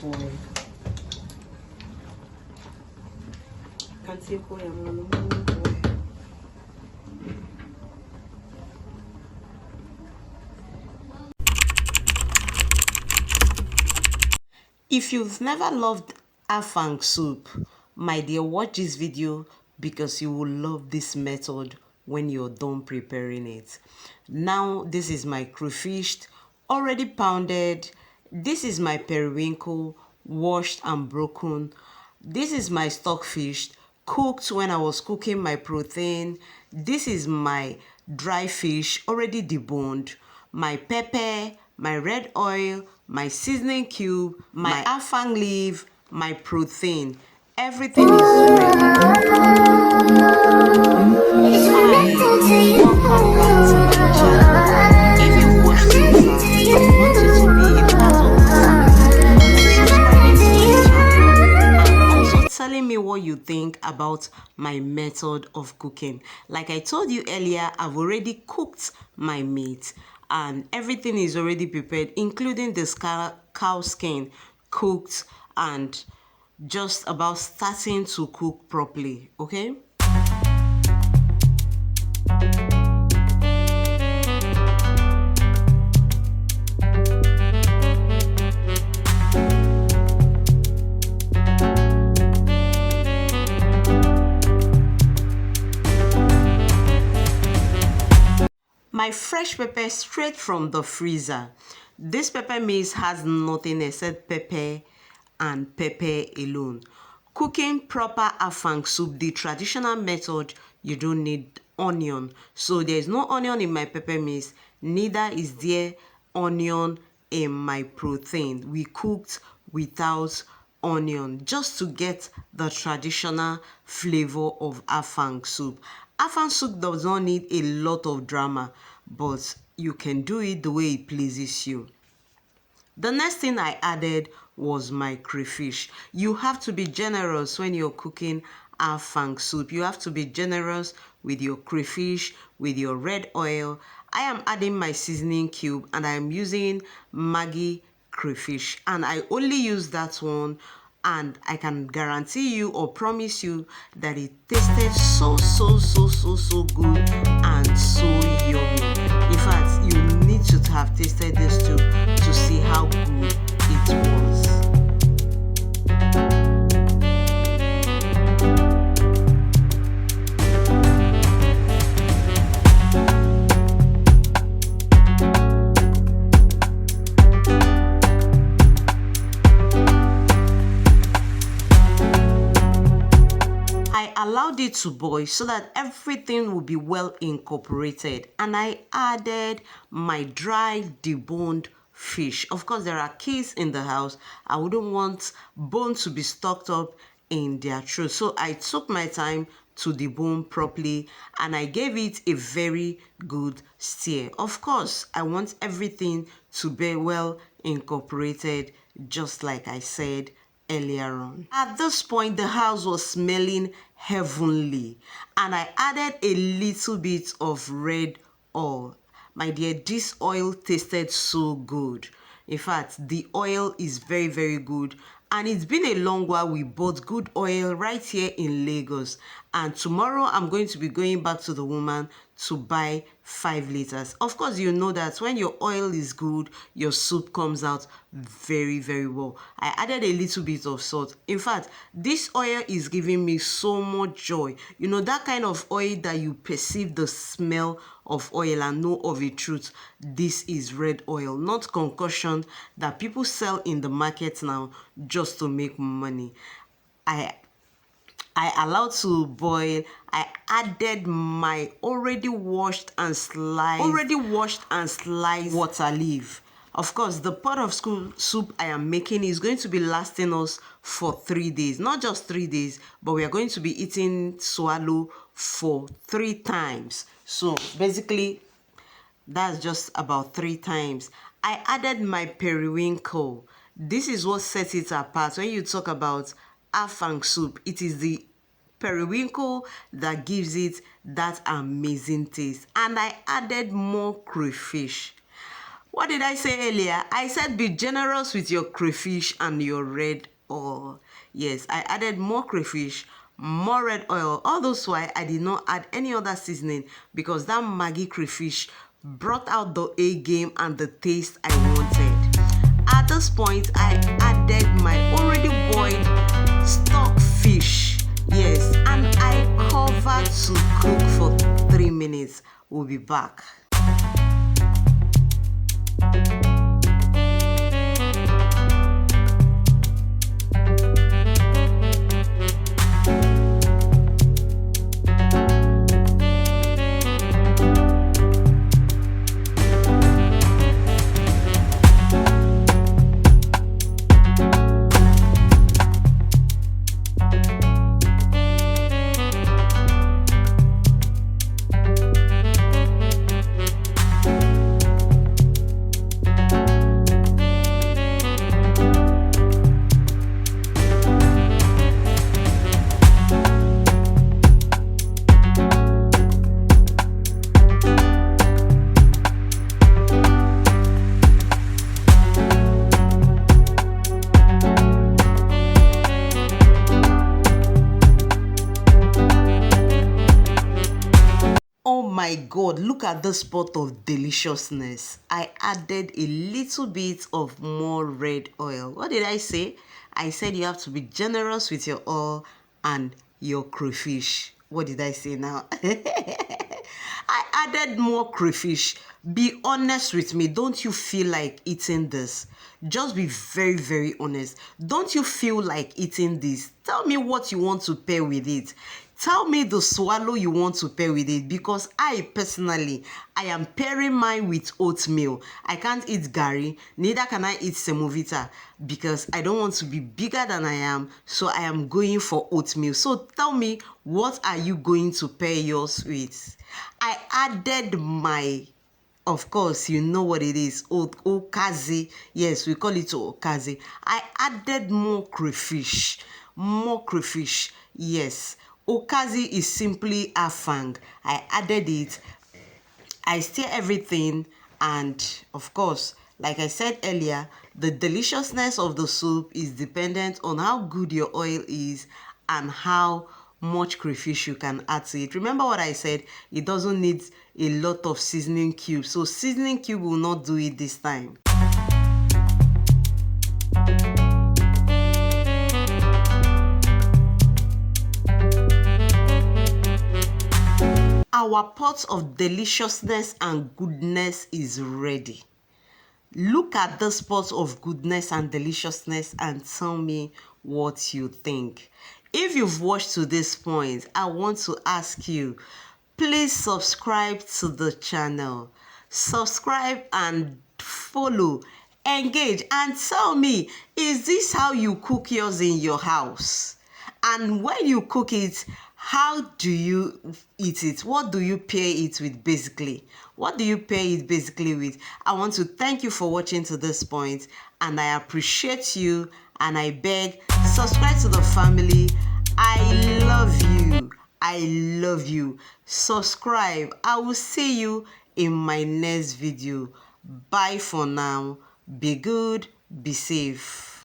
Boy. Can't see boy, I'm on the boy. If you've never loved Afang soup, my dear, watch this video because you will love this method when you're done preparing it. Now, this is my crayfish, already pounded. This is my periwinkle, washed and broken. This is my stockfish, cooked when I was cooking my protein. This is my dry fish, already deboned. My pepper, my red oil, my seasoning cube, my afang leaf, my protein. Everything is ready. Welcome back to my channel. If you've watched this and want to be a part of this, subscribing to my channel and also telling me what you think about my method of cooking. Like I told you earlier, I've already cooked my meat and everything is already prepared, including this cow skin cooked and just about starting to cook properly. Okay. My fresh pepper straight from the freezer. This pepper mix has nothing except pepper and pepper alone. Cooking proper afang soup, the traditional method, you don't need onion. So there's no onion in my pepper mix, neither is there onion in my protein. We cooked without onion just to get the traditional flavor of afang soup. Afang soup does not need a lot of drama, but you can do it the way it pleases you. The next thing I added was my crayfish. You have to be generous when you're cooking afang soup. You have to be generous with your crayfish, with your red oil. I am adding my seasoning cube and I am using Maggi crayfish, and I only use that one, and I can guarantee you or promise you that it tasted so good and so yummy. In fact, you need to have tasted this too to see how good it was. I allowed it to boil so that everything will be well incorporated, and I added my dry deboned fish. Of course, there are kids in the house. I wouldn't want bone to be stuck up in their throat, so I took my time to debone properly and I gave it a very good stir. Of course, I want everything to be well incorporated, just like I said earlier on. At this point, the house was smelling heavenly, and I added a little bit of red oil. My dear, this oil tasted so good. In fact, the oil is very good, and it's been a long while we bought good oil right here in Lagos, and tomorrow I'm going to be going back to the woman to buy 5 liters. Of course, you know that when your oil is good, your soup comes out very well. I added a little bit of salt. In fact, this oil is giving me so much joy. You know, that kind of oil that you perceive the smell of oil and know of a truth. This is red oil, not concoction that people sell in the market now just to make money. I allowed to boil. I added my already washed and sliced water leaf. Of course, the pot of soup I am making is going to be lasting us for 3 days. Not just 3 days, but we are going to be eating swallow for 3 times. So basically, that's just about 3 times. I added my periwinkle. This is what sets it apart. When you talk about afang soup, it is the periwinkle that gives it that amazing taste. And I added more crayfish. What did I say earlier? I said be generous with your crayfish and your red oil. Yes, I added more crayfish, more red oil. All those why I did not add any other seasoning, because that Maggi crayfish brought out the A game and the taste I wanted. At this point, I added my already boiled stockfish. Yes, and I covered to cook for 3 minutes. We'll be back. Oh my God, look at this pot of deliciousness. I added a little bit of more red oil. What did I say? I said you have to be generous with your oil and your crayfish. What did I say now? I added more crayfish. Be honest with me. Don't you feel like eating this? Just be very, very honest. Don't you feel like eating this? Tell me what you want to pair with it. Tell me the swallow you want to pair with it, because I personally, I am pairing mine with oatmeal. I can't eat garri, neither can I eat semovita, because I don't want to be bigger than I am, so I am going for oatmeal. So tell me, what are you going to pair yours with? I added my, of course, you know what it is. Okazi. Yes, we call it Okazi. I added more crayfish. More crayfish. Yes. Okazi is simply afang. I added it. I stir everything, and of course, like I said earlier, the deliciousness of the soup is dependent on how good your oil is and how much crayfish you can add to it. Remember what I said? It doesn't need a lot of seasoning cubes, so seasoning cube will not do it this time. Our pot of deliciousness and goodness is ready. Look at this pot of goodness and deliciousness and tell me what you think. If you've watched to this point, I want to ask you, please subscribe to the channel. Subscribe and follow, engage, and tell me, is this how you cook yours in your house? And when you cook it, how do you eat it? What do you pair it with basically? What do you pair it basically with? I want to thank you for watching to this point, and I appreciate you, and I beg, subscribe to the family. I love you. I love you. Subscribe. I will see you in my next video. Bye for now. Be good. Be safe.